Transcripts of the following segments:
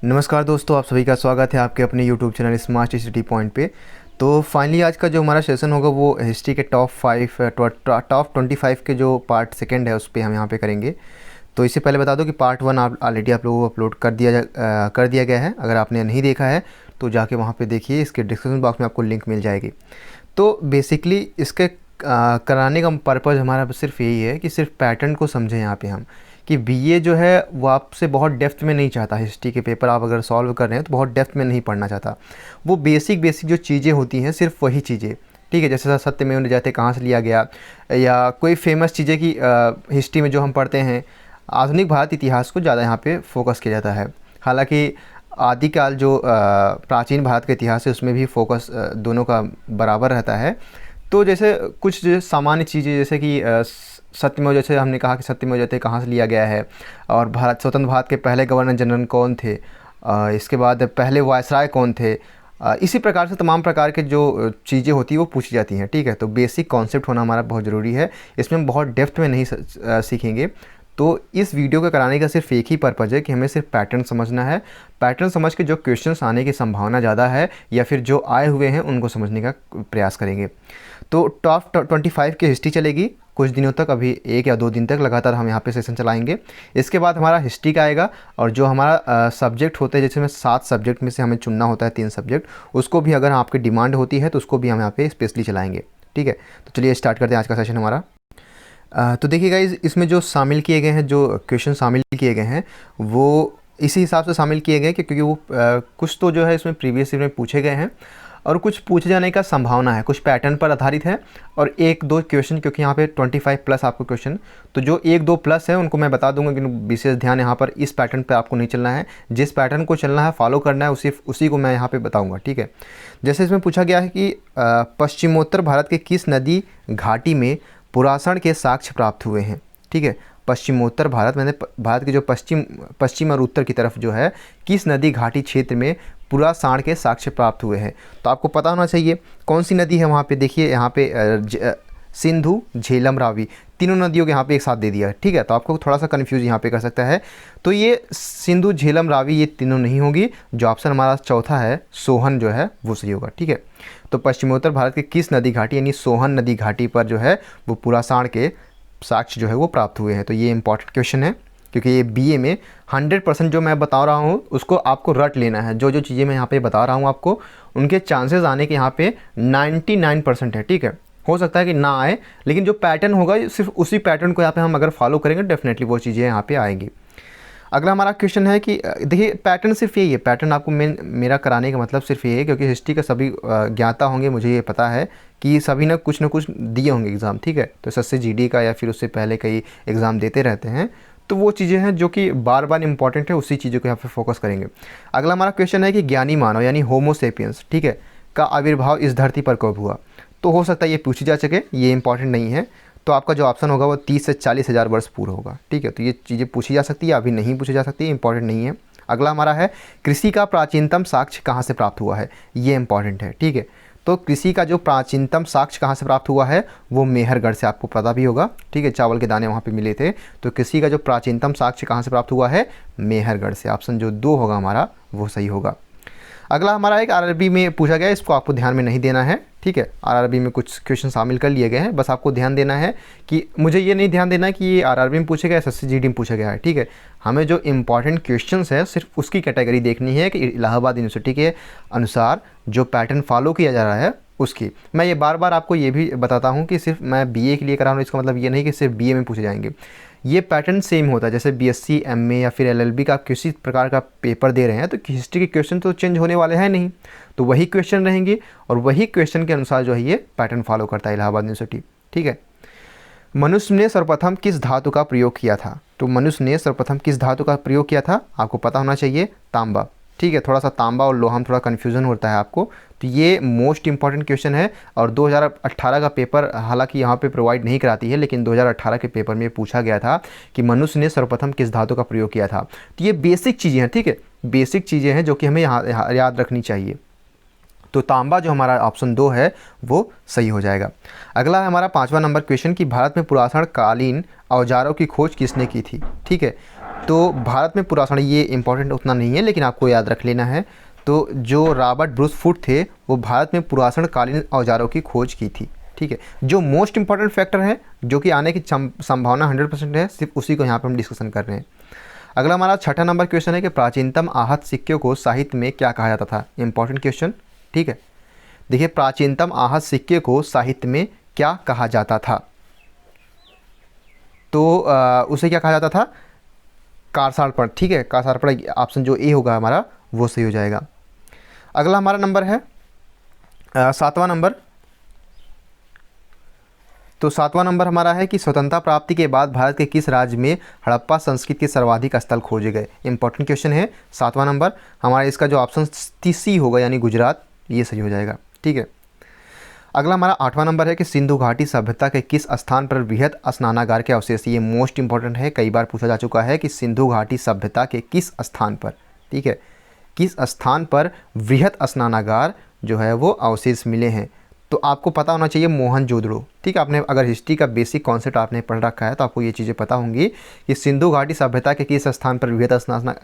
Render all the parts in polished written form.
नमस्कार दोस्तों, आप सभी का स्वागत है आपके अपने YouTube channel smart city point पे। तो फाइनली आज का जो हमारा सेशन होगा वो हिस्ट्री के टॉप 25 के जो पार्ट सेकंड है उस पर हम यहाँ पे करेंगे। तो इससे पहले बता दो कि पार्ट 1 ऑलरेडी आप लोगों को अपलोड कर दिया गया है। अगर आपने नहीं देखा है तो जाके वहाँ पे देखिए, इसके डिस्क्रिप्शन बॉक्स में आपको लिंक मिल जाएगी। तो बेसिकली इसके कराने का पर्पज़ हमारा सिर्फ यही है कि सिर्फ पैटर्न को समझें यहाँ पे हम, कि बीए जो है वो आपसे बहुत डेप्थ में नहीं चाहता। हिस्ट्री के पेपर आप अगर सॉल्व कर रहे हैं तो बहुत डेप्थ में नहीं पढ़ना चाहता। वो बेसिक जो चीज़ें होती हैं सिर्फ वही चीज़ें, ठीक है। जैसे सत्यमेव जयते कहाँ से लिया गया, या कोई फेमस चीज़ें की हिस्ट्री में जो हम पढ़ते हैं, आधुनिक भारत इतिहास को ज़्यादा यहाँ पे फोकस किया जाता है। हालांकि आदिकाल जो प्राचीन भारत का इतिहास है उसमें भी फोकस दोनों का बराबर रहता है। तो जैसे कुछ जो सामान्य चीज़ें, जैसे कि सत्यमेव, जैसे हमने कहा कि सत्यमेव जयते कहाँ से लिया गया है, और स्वतंत्र भारत के पहले गवर्नर जनरल कौन थे, इसके बाद पहले वायसराय कौन थे, इसी प्रकार से तमाम प्रकार के जो चीज़ें होती हैं वो पूछी जाती हैं, ठीक है। तो बेसिक कॉन्सेप्ट होना हमारा बहुत ज़रूरी है, इसमें हम बहुत डेप्थ में नहीं सीखेंगे। तो इस वीडियो को कराने का सिर्फ एक ही पर्पज़ है कि हमें सिर्फ पैटर्न समझना है। पैटर्न समझ के जो क्वेश्चंस आने की संभावना ज़्यादा है या फिर जो आए हुए हैं उनको समझने का प्रयास करेंगे। तो टॉप 25 की हिस्ट्री चलेगी कुछ दिनों तक, अभी 1 या 2 दिन तक लगातार हम यहाँ पे सेशन चलाएंगे। इसके बाद हमारा हिस्ट्री का आएगा, और जो हमारा सब्जेक्ट होते हैं, जैसे में 7 सब्जेक्ट में से हमें चुनना होता है 3 सब्जेक्ट, उसको भी अगर आपकी डिमांड होती है तो उसको भी हम यहाँ पे स्पेशली चलाएँगे, ठीक है। तो चलिए स्टार्ट करते हैं आज का सेशन हमारा। तो देखिए गाइस, इसमें जो शामिल किए गए हैं, जो क्वेश्चन शामिल किए गए हैं वो इसी हिसाब से शामिल किए गए क्योंकि वो कुछ तो जो है इसमें प्रीवियस ईयर में पूछे गए हैं और कुछ पूछे जाने का संभावना है, कुछ पैटर्न पर आधारित है, और 1-2 क्वेश्चन, क्योंकि यहाँ पे 25 प्लस आपको क्वेश्चन, तो जो 1-2 प्लस है उनको मैं बता दूंगा कि विशेष ध्यान यहाँ पर इस पैटर्न पे आपको नहीं चलना है। जिस पैटर्न को चलना है, फॉलो करना है, उसी को मैं यहाँ पे बताऊँगा, ठीक है। जैसे इसमें पूछा गया है कि पश्चिमोत्तर भारत के किस नदी घाटी में पुराषण के साक्ष्य प्राप्त हुए हैं, ठीक है। पश्चिमोत्तर भारत, मैंने भारत के जो पश्चिम और उत्तर की तरफ जो है, किस नदी घाटी क्षेत्र में पुराषण के साक्ष्य प्राप्त हुए हैं। तो आपको पता होना चाहिए कौन सी नदी है वहाँ पे। देखिए यहाँ पे सिंधु, झेलम, रावी, तीनों नदियों के यहाँ पे एक साथ दे दिया, ठीक है। तो आपको थोड़ा सा कन्फ्यूज यहाँ पे कर सकता है। तो ये सिंधु, झेलम, रावी ये तीनों नहीं होगी। जो ऑप्शन हमारा चौथा है, सोहन, जो है वो सही होगा, ठीक है। तो पश्चिमोत्तर भारत के किस नदी घाटी यानी सोहन नदी घाटी पर जो है वो पुराषण के साक्ष्य जो है वो प्राप्त हुए हैं। तो ये इंपॉर्टेंट क्वेश्चन है क्योंकि ये बीए में 100% जो मैं बता रहा हूँ उसको आपको रट लेना है। जो चीज़ें मैं यहाँ पे बता रहा हूँ आपको, उनके चांसेस आने के यहाँ पे 99% है, ठीक है। हो सकता है कि ना आए, लेकिन जो पैटर्न होगा सिर्फ उसी पैटर्न को यहाँ पे हम अगर फॉलो करेंगे डेफिनेटली वो चीज़ें यहाँ पे आएंगी। अगला हमारा क्वेश्चन है कि देखिए पैटर्न सिर्फ यही है, पैटर्न आपको मेरा कराने का मतलब सिर्फ ये है, क्योंकि हिस्ट्री का सभी ज्ञाता होंगे, मुझे ये पता है कि सभी ने कुछ ना कुछ दिए होंगे एग्ज़ाम, ठीक है। तो एसएससी जीडी का या फिर उससे पहले कई एग्ज़ाम देते रहते हैं, तो वो चीज़ें हैं जो कि बार बार इंपॉर्टेंट है, उसी चीज़ों को यहाँ पे फोकस करेंगे। अगला हमारा क्वेश्चन है कि ज्ञानी मानव यानी होमो सेपियंस, ठीक है, का आविर्भाव इस धरती पर कब हुआ। तो हो सकता है ये पूछी जा सके, ये इंपॉर्टेंट नहीं है। तो आपका जो ऑप्शन होगा वो 30 से 40 हज़ार वर्ष पूर्व होगा, ठीक है। तो ये चीज़ें पूछी जा सकती है, अभी नहीं पूछी जा सकती, इंपॉर्टेंट नहीं है। अगला हमारा है कृषि का प्राचीनतम साक्ष्य कहाँ से प्राप्त हुआ है, ये इंपॉर्टेंट है, ठीक है। तो कृषि का जो प्राचीनतम साक्ष्य कहाँ से प्राप्त हुआ है वो मेहरगढ़ से, आपको पता भी होगा, ठीक है। चावल के दाने वहाँ पे मिले थे। तो कृषि का जो प्राचीनतम साक्ष्य कहाँ से प्राप्त हुआ है, मेहरगढ़ से। ऑप्शन जो 2 होगा हमारा वो सही होगा। अगला हमारा एक आरआरबी में पूछा गया है, इसको आपको ध्यान में नहीं देना है, ठीक है। आरआरबी में कुछ क्वेश्चन शामिल कर लिए गए हैं, बस आपको ध्यान देना है कि मुझे ये नहीं ध्यान देना है कि ये आरआरबी में पूछा गया, एसएससी जीडी में पूछा गया है, ठीक है। हमें जो इंपॉर्टेंट क्वेश्चंस है सिर्फ उसकी कैटेगरी देखनी है कि इलाहाबाद यूनिवर्सिटी के अनुसार जो पैटर्न फॉलो किया जा रहा है उसकी। मैं ये बार बार आपको ये भी बताता हूँ कि सिर्फ मैं बीए के लिए करा रहा हूँ, इसका मतलब ये नहीं कि सिर्फ बीए में पूछे जाएंगे। ये पैटर्न सेम होता है, जैसे बीएससी, एमए या फिर एलएलबी का किसी प्रकार का पेपर दे रहे हैं तो हिस्ट्री के क्वेश्चन तो चेंज होने वाले हैं नहीं, तो वही क्वेश्चन रहेंगे और वही क्वेश्चन के अनुसार जो है ये पैटर्न फॉलो करता है इलाहाबाद यूनिवर्सिटी, ठीक है। मनुष्य ने सर्वप्रथम किस धातु का प्रयोग किया था। तो मनुष्य ने सर्वप्रथम किस धातु का प्रयोग किया था, आपको पता होना चाहिए, तांबा, ठीक है। थोड़ा सा तांबा और लोहा में थोड़ा कन्फ्यूज़न होता है आपको, तो ये मोस्ट इंपॉर्टेंट क्वेश्चन है। और 2018 का पेपर हालांकि यहाँ पे प्रोवाइड नहीं कराती है, लेकिन 2018 के पेपर में पूछा गया था कि मनुष्य ने सर्वप्रथम किस धातु का प्रयोग किया था। तो ये बेसिक चीज़ें हैं, ठीक है, बेसिक चीज़ें हैं जो कि हमें यहाँ याद रखनी चाहिए। तो तांबा जो हमारा ऑप्शन 2 है वो सही हो जाएगा। अगला है हमारा 5वां नंबर क्वेश्चन कि भारत में पुरातन कालीन औजारों की खोज किसने की थी, ठीक है। तो भारत में पुरासन, ये इंपॉर्टेंट उतना नहीं है लेकिन आपको याद रख लेना है। तो जो रॉबर्ट ब्रूस फुट थे वो भारत में पुरासनकालीन औजारों की खोज की थी। ठीक है, जो मोस्ट इंपॉर्टेंट फैक्टर है जो कि आने की संभावना 100% है, सिर्फ उसी को यहाँ पे हम डिस्कशन कर रहे हैं। अगला हमारा छठा नंबर क्वेश्चन है कि प्राचीनतम आहत सिक्कों को साहित्य में क्या कहा जाता था। Important question. ठीक है, देखिए प्राचीनतम आहत सिक्के को साहित्य में क्या कहा जाता था। तो उसे क्या कहा जाता था, कारसारपण। ठीक है, कारसारपण ऑप्शन जो ए होगा हमारा वो सही हो जाएगा। अगला हमारा नंबर है 7वां नंबर। तो 7वां नंबर हमारा है कि स्वतंत्रता प्राप्ति के बाद भारत के किस राज्य में हड़प्पा संस्कृति के सर्वाधिक स्थल खोजे गए। इंपॉर्टेंट क्वेश्चन है 7वां नंबर हमारा। इसका जो ऑप्शन सी होगा यानी गुजरात, ये सही हो जाएगा। ठीक है, अगला हमारा 8वां नंबर है कि सिंधु घाटी सभ्यता के किस स्थान पर वृहद स्नानागार के अवशेष। ये मोस्ट इंपॉर्टेंट है, कई बार पूछा जा चुका है कि सिंधु घाटी सभ्यता के किस स्थान पर, ठीक है, किस स्थान पर वृहद स्नानागार जो है वो अवशेष मिले हैं। तो आपको पता होना चाहिए मोहनजोदड़ो। ठीक है, आपने अगर हिस्ट्री का बेसिक कॉन्सेप्ट आपने पढ़ रखा है तो आपको ये चीज़ें पता होंगी कि सिंधु घाटी सभ्यता के किस स्थान पर वृहद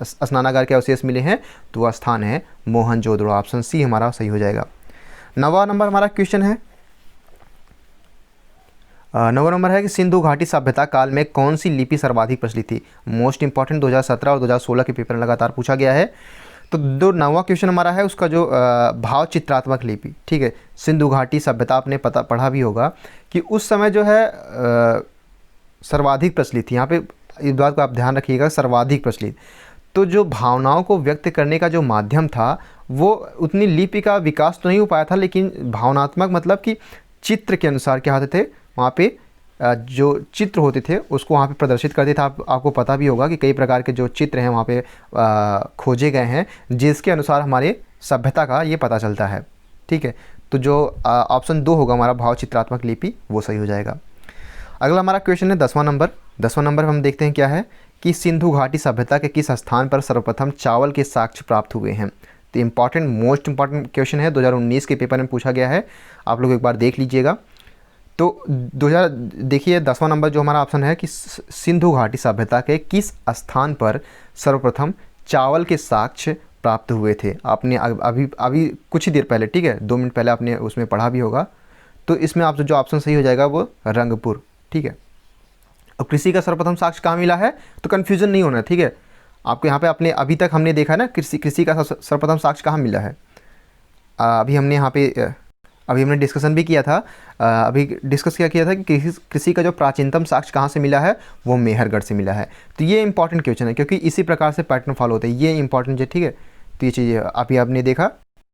स्नानागार के अवशेष मिले हैं। तो वह स्थान है मोहनजोदड़ो। ऑप्शन सी हमारा सही हो जाएगा। 9वां नंबर हमारा क्वेश्चन है 9वां नंबर है कि सिंधु घाटी सभ्यता काल में कौन सी लिपि सर्वाधिक प्रचलित थी। मोस्ट इंपॉर्टेंट 2017 और 2016 के पेपर में लगातार पूछा गया है। तो जो 9वां क्वेश्चन हमारा है उसका जो भाव चित्रात्मक लिपि। ठीक है, सिंधु घाटी सभ्यता आपने पढ़ा भी होगा कि उस समय जो है सर्वाधिक प्रचलित थी। यहाँ पे इस बात को आप ध्यान रखिएगा, सर्वाधिक प्रचलित। तो जो भावनाओं को व्यक्त करने का जो माध्यम था वो उतनी लिपि का विकास तो नहीं हो पाया था, लेकिन भावनात्मक मतलब कि चित्र के अनुसार क्या होते थे वहाँ पे जो चित्र होते थे उसको वहाँ पे प्रदर्शित करते थे। आपको पता भी होगा कि कई प्रकार के जो चित्र हैं वहाँ पे खोजे गए हैं जिसके अनुसार हमारे सभ्यता का ये पता चलता है। ठीक है, तो जो ऑप्शन 2 होगा हमारा भाव चित्रात्मक लिपि वो सही हो जाएगा। अगला हमारा क्वेश्चन है 10वां नंबर। 10वां नंबर हम देखते हैं क्या है कि सिंधु घाटी सभ्यता के किस स्थान पर सर्वप्रथम चावल के साक्ष्य प्राप्त हुए हैं। तो इम्पॉर्टेंट मोस्ट इंपॉर्टेंट क्वेश्चन है, 2019 के पेपर में पूछा गया है, आप लोग एक बार देख लीजिएगा। तो 2000 देखिए 10वां नंबर जो हमारा ऑप्शन है कि सिंधु घाटी सभ्यता के किस स्थान पर सर्वप्रथम चावल के साक्ष्य प्राप्त हुए थे। आपने अभी कुछ ही देर पहले, ठीक है, 2 मिनट पहले आपने उसमें पढ़ा भी होगा। तो इसमें आप जो ऑप्शन सही हो जाएगा वो रंगपुर। ठीक है, और कृषि का सर्वप्रथम साक्ष्य कहाँ मिला है तो कन्फ्यूज़न नहीं होना। ठीक है, आपको यहाँ पे अपने अभी तक हमने देखा है ना कृषि का सर्वप्रथम साक्ष्य कहाँ मिला है। अभी हमने डिस्कशन भी किया था। अभी डिस्कस क्या किया था कि कृषि का जो प्राचीनतम साक्ष्य कहाँ से मिला है वो मेहरगढ़ से मिला है। तो ये इंपॉर्टेंट क्वेश्चन है क्योंकि इसी प्रकार से पैटर्न फॉलो होता है, ये इंपॉर्टेंट है। ठीक है, तो ये चीज़ अभी आपने देखा।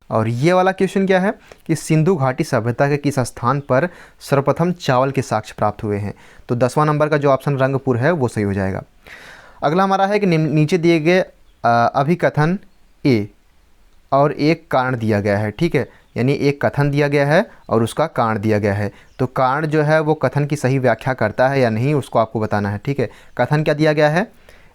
और ये वाला क्वेश्चन क्या है कि सिंधु घाटी सभ्यता के किस स्थान पर सर्वप्रथम चावल के साक्ष्य प्राप्त हुए हैं। तो 10वां नंबर का जो ऑप्शन रंगपुर है वो सही हो जाएगा। अगला हमारा है कि नीचे दिए गए अभिकथन ए और एक कारण दिया गया है। ठीक है, यानी एक कथन दिया गया है और उसका कारण दिया गया है। तो कारण जो है वो कथन की सही व्याख्या करता है या नहीं उसको आपको बताना है। ठीक है, कथन क्या दिया गया है।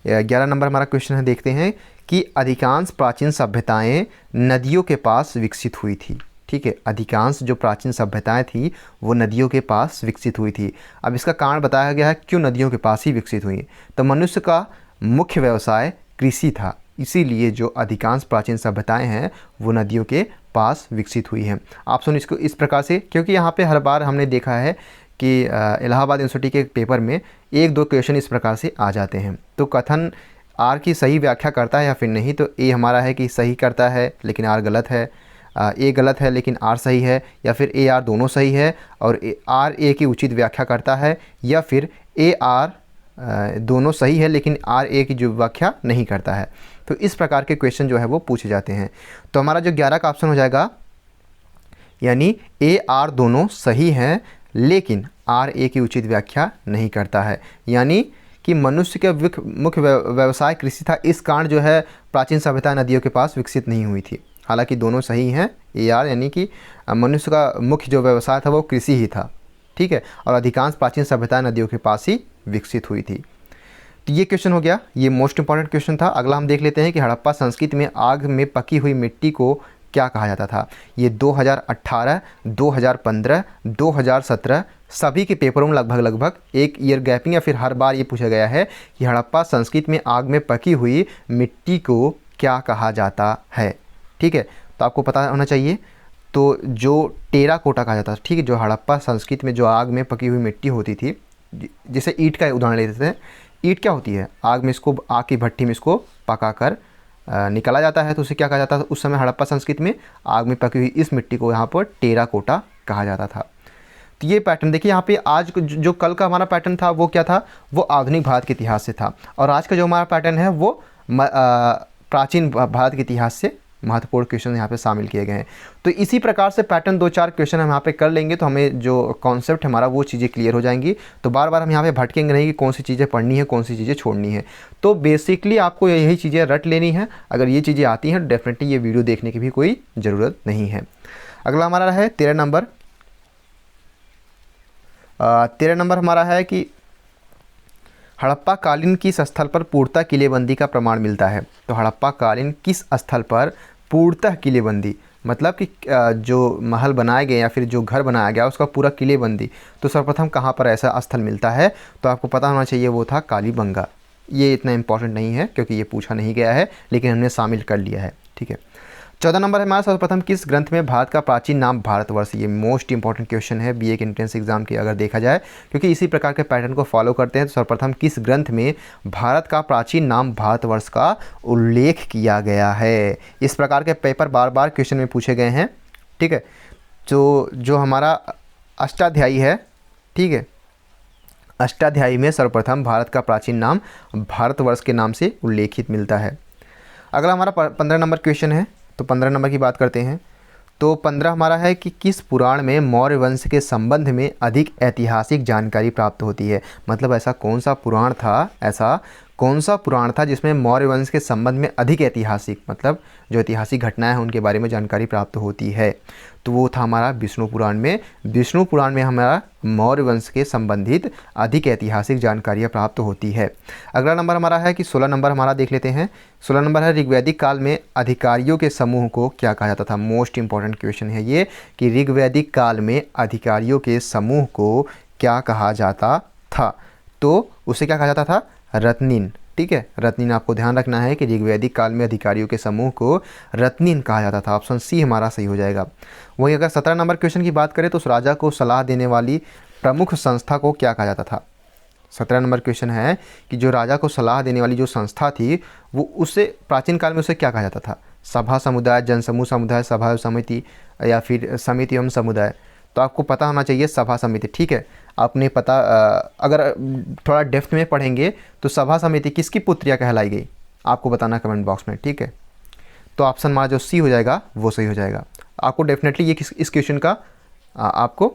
11 नंबर हमारा क्वेश्चन है, देखते हैं कि अधिकांश प्राचीन सभ्यताएं नदियों के पास विकसित हुई थी। ठीक है, अधिकांश जो प्राचीन सभ्यताएं थी वो नदियों के पास विकसित हुई थी। अब इसका कारण बताया गया है क्यों नदियों के पास ही विकसित हुई। तो मनुष्य का मुख्य व्यवसाय कृषि था, इसीलिए जो अधिकांश प्राचीन सभ्यताएं हैं वो नदियों के पास विकसित हुई हैं। आप सुन इसको इस प्रकार से, क्योंकि यहाँ पे हर बार हमने देखा है कि इलाहाबाद यूनिवर्सिटी के पेपर में 1-2 क्वेश्चन इस प्रकार से आ जाते हैं। तो कथन आर की सही व्याख्या करता है या फिर नहीं। तो ए हमारा है कि सही करता है लेकिन आर गलत है, ए गलत है लेकिन आर सही है, या फिर ए आर दोनों सही है और आर ए की उचित व्याख्या करता है, या फिर ए आर दोनों सही है लेकिन आर ए की जो व्याख्या नहीं करता है। तो इस प्रकार के क्वेश्चन जो है वो पूछे जाते हैं। तो हमारा जो 11 का ऑप्शन हो जाएगा, यानी ए आर दोनों सही हैं लेकिन आर ए की उचित व्याख्या नहीं करता है। यानी कि मनुष्य का मुख्य व्यवसाय कृषि था, इस कारण जो है प्राचीन सभ्यता नदियों के पास विकसित नहीं हुई थी। हालांकि दोनों सही हैं, ए आर यानी कि मनुष्य का मुख्य जो व्यवसाय था वो कृषि ही था। ठीक है, और अधिकांश प्राचीन सभ्यता नदियों के पास ही विकसित हुई थी। तो ये क्वेश्चन हो गया, ये मोस्ट इंपॉर्टेंट क्वेश्चन था। अगला हम देख लेते हैं कि हड़प्पा संस्कृति में आग में पकी हुई मिट्टी को क्या कहा जाता था। ये 2018, 2015, 2017 सभी के पेपरों में लगभग लगभग एक ईयर गैपिंग या फिर हर बार ये पूछा गया है कि हड़प्पा संस्कृति में आग में पकी हुई मिट्टी को क्या कहा जाता है। ठीक है, तो आपको पता होना चाहिए। तो जो टेराकोटा कहा जाता है, ठीक है, जो हड़प्पा संस्कृति में जो आग में पकी हुई मिट्टी होती थी, जैसे ईंट का उदाहरण लेते हैं। ईंट क्या होती है, आग में इसको, आग की भट्टी में इसको पकाकर निकाला जाता है, तो उसे क्या कहा जाता था उस समय हड़प्पा संस्कृति में, आग में पकी हुई इस मिट्टी को यहाँ पर टेराकोटा कहा जाता था। तो ये पैटर्न देखिए यहाँ पे, आज जो कल का हमारा पैटर्न था वो क्या था, वो आधुनिक भारत के इतिहास से था, और आज का जो हमारा पैटर्न है वो प्राचीन भारत के इतिहास से महत्वपूर्ण क्वेश्चन यहाँ पे शामिल किए गए हैं। तो इसी प्रकार से पैटर्न 2-4 क्वेश्चन हम यहाँ पे कर लेंगे तो हमें जो कॉन्सेप्ट हमारा वो चीज़ें क्लियर हो जाएंगी। तो बार बार हम यहाँ पे भटकेंगे नहीं कि कौन सी चीज़ें पढ़नी है, कौन सी चीज़ें छोड़नी है। तो बेसिकली आपको यही चीज़ें रट लेनी है। अगर ये चीज़ें आती हैं तो डेफिनेटली ये वीडियो देखने की भी कोई ज़रूरत नहीं है। अगला हमारा है 13 नंबर। 13 नंबर हमारा है कि हड़प्पा कालीन किस स्थल पर पूर्णतः किलेबंदी का प्रमाण मिलता है। तो हड़प्पा कालीन किस स्थल पर पूर्णतः किलेबंदी, मतलब कि जो महल बनाए गए या फिर जो घर बनाया गया उसका पूरा किलेबंदी, तो सर्वप्रथम कहाँ पर ऐसा स्थल मिलता है, तो आपको पता होना चाहिए वो था कालीबंगा। ये इतना इंपॉर्टेंट नहीं है क्योंकि ये पूछा नहीं गया है, लेकिन हमने शामिल कर लिया है। ठीक है, 14 नंबर है हमारा, सर्वप्रथम किस ग्रंथ में भारत का प्राचीन नाम भारतवर्ष। ये मोस्ट इंपॉर्टेंट क्वेश्चन है बीए के एंट्रेंस एग्जाम की अगर देखा जाए, क्योंकि इसी प्रकार के पैटर्न को फॉलो करते हैं। तो सर्वप्रथम किस ग्रंथ में भारत का प्राचीन नाम भारतवर्ष का उल्लेख किया गया है। इस प्रकार के पेपर बार बार क्वेश्चन में पूछे गए हैं। ठीक है, तो जो हमारा अष्टाध्यायी है, ठीक है, अष्टाध्यायी में सर्वप्रथम भारत का प्राचीन नाम भारतवर्ष के नाम से उल्लेखित मिलता है। अगला हमारा 15 नंबर क्वेश्चन है। तो 15 नंबर की बात करते हैं। तो 15 हमारा है कि किस पुराण में मौर्य वंश के संबंध में अधिक ऐतिहासिक जानकारी प्राप्त होती है। मतलब ऐसा कौन सा पुराण था, ऐसा कौन सा पुराण था जिसमें मौर्य वंश के संबंध में अधिक ऐतिहासिक, मतलब जो ऐतिहासिक घटनाएं हैं उनके बारे में जानकारी प्राप्त होती है। तो वो था हमारा विष्णु पुराण में। विष्णु पुराण में हमारा मौर्य वंश के संबंधित अधिक ऐतिहासिक जानकारियाँ प्राप्त होती है। अगला नंबर हमारा है कि 16 नंबर हमारा देख लेते हैं। 16 नंबर है ऋग्वैदिक काल में अधिकारियों के समूह को क्या कहा जाता था। मोस्ट इंपॉर्टेंट क्वेश्चन है ये कि ऋग्वैदिक काल में अधिकारियों के समूह को क्या कहा जाता था। तो उसे क्या कहा जाता था, रत्निन। ठीक है, रत्निन आपको ध्यान रखना है कि ऋग्वैदिक काल में अधिकारियों के समूह को रत्निन कहा जाता था। ऑप्शन सी हमारा सही हो जाएगा। वहीं अगर 17 नंबर क्वेश्चन की बात करें तो उस राजा को सलाह देने वाली प्रमुख संस्था को क्या कहा जाता था। 17 नंबर क्वेश्चन है कि जो राजा को सलाह देने वाली जो संस्था थी वो उसे प्राचीन काल में उसे क्या कहा जाता था। सभा समुदाय, जनसमूह समुदाय, सभा समिति या फिर समिति एवं समुदाय। तो आपको पता होना चाहिए सभा समिति। ठीक है, आपने पता अगर थोड़ा डेप्थ में पढ़ेंगे तो सभा समिति किसकी पुत्रिया कहलाई गई, आपको बताना कमेंट बॉक्स में। ठीक है, तो ऑप्शन हमारा जो सी हो जाएगा वो सही हो जाएगा। आपको डेफिनेटली ये इस क्वेश्चन का आपको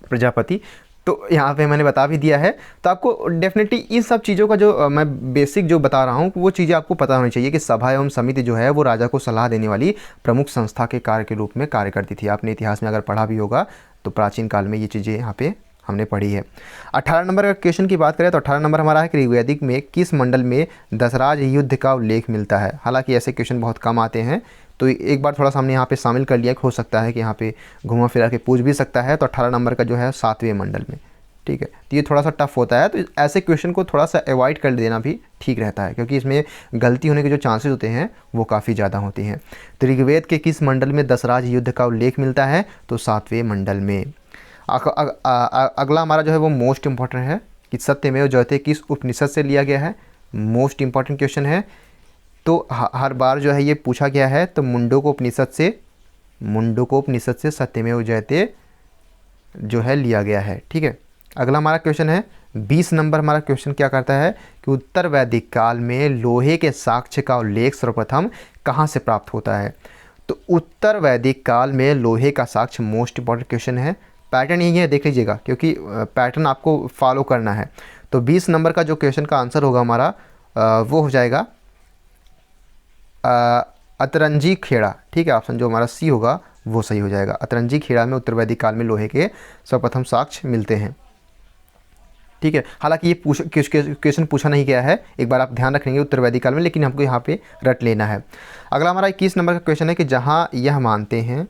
प्रजापति, तो यहाँ पे मैंने बता भी दिया है। तो आपको डेफिनेटली इन सब चीज़ों का जो मैं बेसिक जो बता रहा हूँ वो चीज़ें आपको पता होनी चाहिए कि सभा एवं समिति जो है वो राजा को सलाह देने वाली प्रमुख संस्था के कार्य के रूप में कार्य करती थी। आपने इतिहास में अगर पढ़ा भी होगा तो प्राचीन काल में ये चीज़ें यहाँ पे हमने पढ़ी है। 18 नंबर का क्वेश्चन की बात करें तो 18 नंबर हमारा है कि ऋग्वैदिक में किस मंडल में दशराज युद्ध का उल्लेख मिलता है। हालांकि ऐसे क्वेश्चन बहुत कम आते हैं, तो एक बार थोड़ा सा हमने यहाँ पे शामिल कर लिया। हो सकता है कि यहाँ पे घुमा फिरा के पूछ भी सकता है। तो 18 नंबर का जो है 7वें मंडल में। ठीक है, तो ये थोड़ा सा टफ होता है, तो ऐसे क्वेश्चन को थोड़ा सा अवॉइड कर देना भी ठीक रहता है, क्योंकि इसमें गलती होने के जो चांसेस होते हैं वो काफ़ी ज़्यादा होते हैं। तो ऋग्वेद के किस मंडल में दशराज युद्ध का उल्लेख मिलता है, तो 7वें मंडल में। अगला हमारा जो है वो मोस्ट इंपॉर्टेंट है कि सत्यमेव जयते किस उपनिषद से लिया गया है। मोस्ट इंपॉर्टेंट क्वेश्चन है, तो हर बार जो है ये पूछा गया है। तो मुंडकोपनिषद से सत्यमेव जयते जो है लिया गया है। ठीक है, अगला हमारा क्वेश्चन है 20 नंबर। हमारा क्वेश्चन क्या करता है कि उत्तर वैदिक काल में लोहे के साक्ष्य का उल्लेख सर्वप्रथम कहाँ से प्राप्त होता है। तो उत्तर वैदिक काल में लोहे का साक्ष्य मोस्ट इंपॉर्टेंट क्वेश्चन है। पैटर्न यही है, देख लीजिएगा, क्योंकि पैटर्न आपको फॉलो करना है। तो 20 नंबर का जो क्वेश्चन का आंसर होगा हमारा वो हो जाएगा अतरंजी खेड़ा। ठीक है, ऑप्शन जो हमारा सी होगा वो सही हो जाएगा। अतरंजी खेड़ा में उत्तर वैदिक काल में लोहे के सर्वप्रथम साक्ष्य मिलते हैं। ठीक है, हालांकि ये क्वेश्चन पूछा नहीं गया है, एक बार आप ध्यान रखेंगे उत्तर वैदिक काल में, लेकिन हमको यहाँ पे रट लेना है। अगला हमारा 21 नंबर का क्वेश्चन है कि जहाँ यह मानते हैं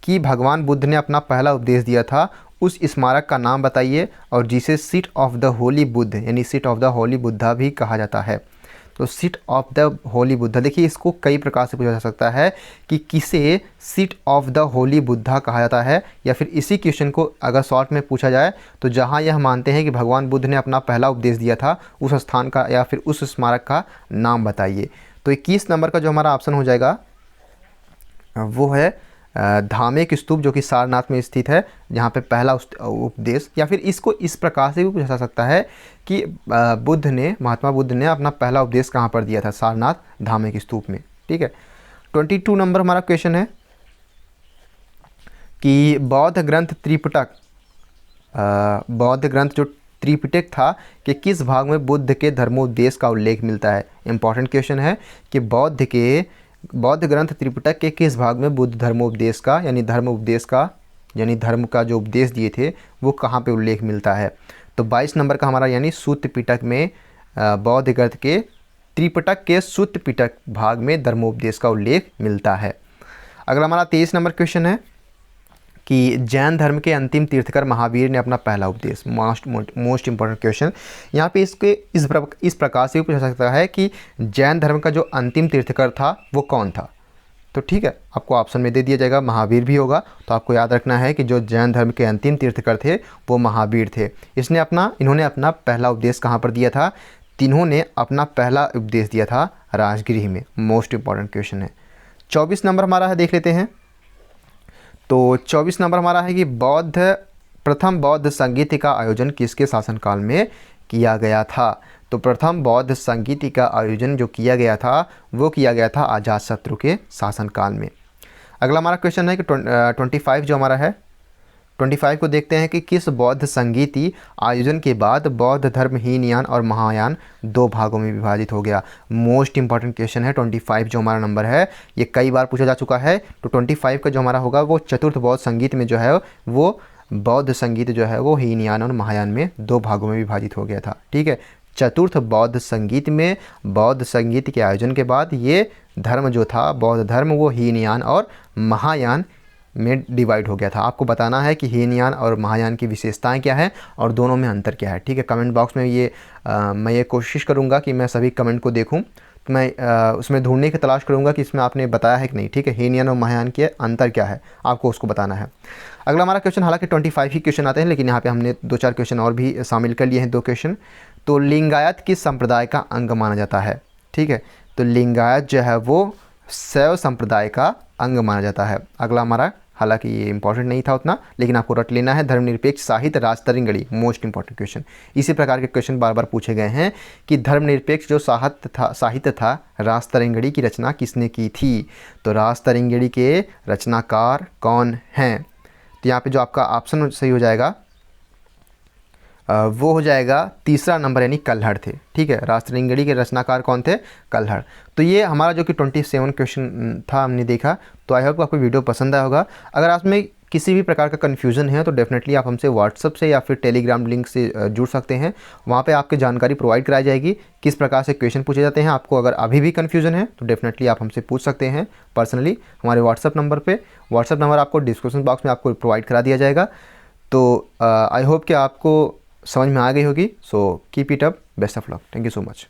कि भगवान बुद्ध ने अपना पहला उपदेश दिया था उस स्मारक का नाम बताइए और जिसे seat of the holy Buddh यानी seat of the holy Buddha भी कहा जाता है। तो seat of the holy Buddha, देखिए इसको कई प्रकार से पूछा जा सकता है कि किसे seat of the holy Buddha कहा जाता है, या फिर इसी क्वेश्चन को अगर शॉर्ट में पूछा जाए तो जहाँ यह मानते हैं कि भगवान बुद्ध ने अपना पहला उपदेश दिया था उस स्थान का या फिर उस स्मारक का नाम बताइए। तो 21 नंबर का जो हमारा ऑप्शन हो जाएगा वो है धामेक स्तूप, जो कि सारनाथ में स्थित है, जहाँ पे पहला उपदेश, या फिर इसको इस प्रकार से भी पूछा जा सकता है कि महात्मा बुद्ध ने अपना पहला उपदेश कहाँ पर दिया था, सारनाथ धामेक स्तूप में। ठीक है, 22 नंबर हमारा क्वेश्चन है कि बौद्ध ग्रंथ जो त्रिपिटक था कि किस भाग में बुद्ध के धर्मोपदेश का उल्लेख मिलता है। इंपॉर्टेंट क्वेश्चन है कि बौद्ध ग्रंथ त्रिपिटक के किस भाग में बुद्ध धर्मोपदेश का यानी धर्म का जो उपदेश दिए थे वो कहाँ पे उल्लेख मिलता है। तो 22 नंबर का हमारा यानी सूत्र पिटक में बौद्ध ग्रंथ के त्रिपिटक के सूत्र पिटक भाग में धर्मोपदेश का उल्लेख मिलता है। अगला हमारा 23 नंबर क्वेश्चन है कि जैन धर्म के अंतिम तीर्थकर महावीर ने अपना पहला उपदेश, मोस्ट इंपॉर्टेंट क्वेश्चन यहाँ पे इसके इस प्रकार से भी पूछा सकता है कि जैन धर्म का जो अंतिम तीर्थकर था वो कौन था। तो ठीक है, आपको ऑप्शन में दे दिया जाएगा, महावीर भी होगा। तो आपको याद रखना है कि जो जैन धर्म के अंतिम तीर्थकर थे वो महावीर थे। इन्होंने अपना पहला उपदेश कहाँ पर दिया था, तीनों ने अपना पहला उपदेश दिया था राजगृह में। मोस्ट इंपॉर्टेंट क्वेश्चन है। 24 नंबर हमारा है, देख लेते हैं। तो 24 नंबर हमारा है कि प्रथम बौद्ध संगीत का आयोजन किसके शासनकाल में किया गया था। तो प्रथम बौद्ध संगीत का आयोजन जो किया गया था वो किया गया था अजातशत्रु के शासनकाल में। अगला हमारा क्वेश्चन है कि 25 जो हमारा है, 25 को देखते हैं कि किस बौद्ध संगीति आयोजन के बाद बौद्ध धर्म हीनयान और महायान दो भागों में विभाजित हो गया। मोस्ट इंपॉर्टेंट क्वेश्चन है 25 जो हमारा नंबर है, ये कई बार पूछा जा चुका है। तो 25 का जो हमारा होगा वो चतुर्थ बौद्ध संगीत में जो है वो बौद्ध संगीत जो है वो हीनयान और महायान में दो भागों में विभाजित हो गया था। ठीक है, चतुर्थ बौद्ध संगीत में बौद्ध संगीत के आयोजन के बाद ये धर्म जो था बौद्ध धर्म वो हीनयान और महायान में डिवाइड हो गया था। आपको बताना है कि हीनयान और महायान की विशेषताएं क्या है और दोनों में अंतर क्या है। ठीक है, कमेंट बॉक्स में मैं ये कोशिश करूंगा कि मैं सभी कमेंट को देखूं, तो मैं उसमें ढूंढने की तलाश करूंगा कि इसमें आपने बताया है कि नहीं। ठीक है, हीनयान और महायान के अंतर क्या है आपको उसको बताना है। अगला हमारा क्वेश्चन, हालांकि 25 ही क्वेश्चन आते हैं लेकिन यहाँ पे हमने 2-4 क्वेश्चन और भी शामिल कर लिए हैं, 2 क्वेश्चन। तो लिंगायत किस संप्रदाय का अंग माना जाता है। ठीक है, तो लिंगायत जो है वो शैव संप्रदाय का अंग माना जाता है। अगला हमारा, हालांकि ये इंपॉर्टेंट नहीं था उतना लेकिन आपको रट लेना है, धर्मनिरपेक्ष साहित्य राजतरंगिणी। Most important question. इसी प्रकार के क्वेश्चन बार बार पूछे गए हैं कि धर्मनिरपेक्ष जो साहित्य था राजतरंगिणी की रचना किसने की थी। तो राजतरंगिणी के रचनाकार कौन हैं। तो यहाँ पे जो आपका ऑप्शन सही हो जाएगा वो हो जाएगा तीसरा नंबर यानी कल्हड़ थे। ठीक है, राजतरंगिणी के रचनाकार कौन थे, कल्हड़। तो ये हमारा जो कि 27 क्वेश्चन था हमने देखा। तो आई होप आपको वीडियो पसंद आया होगा। अगर आप में किसी भी प्रकार का कन्फ्यूज़न है तो डेफिनेटली आप हमसे व्हाट्सअप से या फिर टेलीग्राम लिंक से जुड़ सकते हैं। वहाँ पे आपकी जानकारी प्रोवाइड कराई जाएगी किस प्रकार से क्वेश्चन पूछे जाते हैं। आपको अगर अभी भी कन्फ्यूज़न है तो डेफिनेटली आप हमसे पूछ सकते हैं पर्सनली हमारे व्हाट्सअप नंबर पे। व्हाट्सअप नंबर आपको डिस्क्रिप्शन बॉक्स में आपको प्रोवाइड करा दिया जाएगा। तो आई होप कि आपको समझ में आ गई होगी। So keep it up, best of luck, thank you so much.